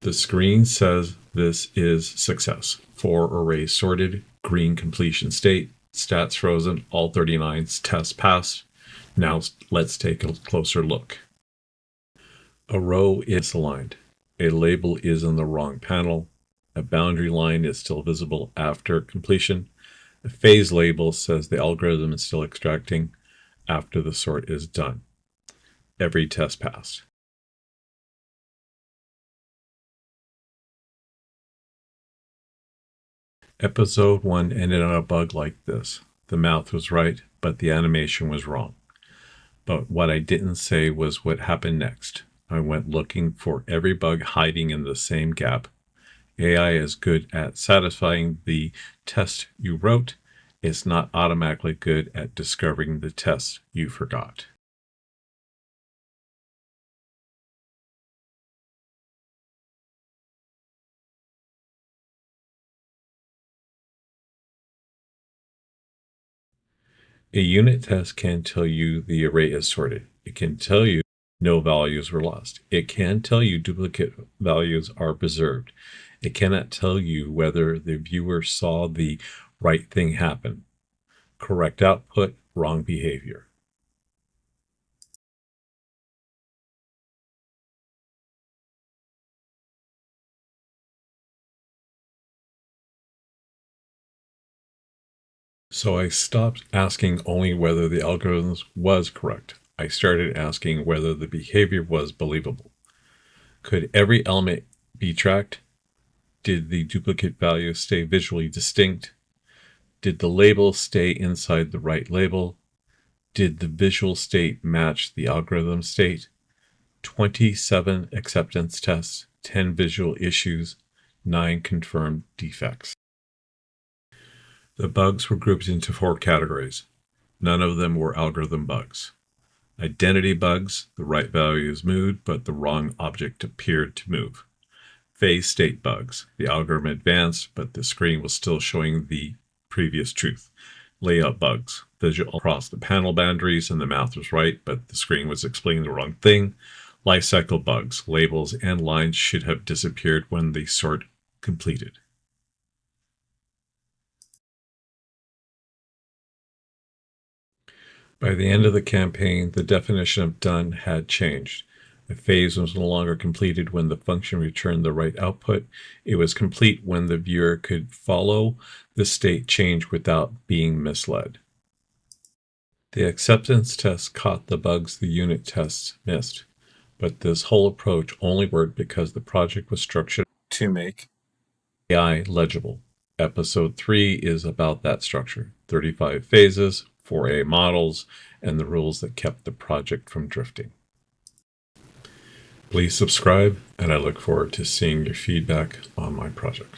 The screen says this is success. 4 arrays sorted, green completion state, stats frozen, all 39 tests passed. Now let's take a closer look. A row is aligned. A label is in the wrong panel. A boundary line is still visible after completion. A phase label says the algorithm is still extracting after the sort is done. Every test passed. Episode 1 ended on a bug like this. The math was right, but the animation was wrong. But what I didn't say was what happened next. I went looking for every bug hiding in the same gap. AI is good at satisfying the test you wrote. It's not automatically good at discovering the test you forgot. A unit test can tell you the array is sorted. It can tell you no values were lost. It can tell you duplicate values are preserved. It cannot tell you whether the viewer saw the right thing happen. Correct output, wrong behavior. So I stopped asking only whether the algorithm was correct. I started asking whether the behavior was believable. Could every element be tracked? Did the duplicate value stay visually distinct? Did the label stay inside the right label? Did the visual state match the algorithm state? 27 acceptance tests, 10 visual issues, 9 confirmed defects. The bugs were grouped into 4 categories. None of them were algorithm bugs. Identity bugs, the right values moved, but the wrong object appeared to move. Phase state bugs, the algorithm advanced, but the screen was still showing the previous truth. Layout bugs, visual across the panel boundaries and the math was right, but the screen was explaining the wrong thing. Lifecycle bugs, labels and lines should have disappeared when the sort completed. By the end of the campaign, the definition of done had changed. A phase was no longer completed when the function returned the right output. It was complete when the viewer could follow the state change without being misled. The acceptance test caught the bugs the unit tests missed, but this whole approach only worked because the project was structured to make AI legible. Episode 3 is about that structure, 35 phases, 4A models, and the rules that kept the project from drifting. Please subscribe, and I look forward to seeing your feedback on my project.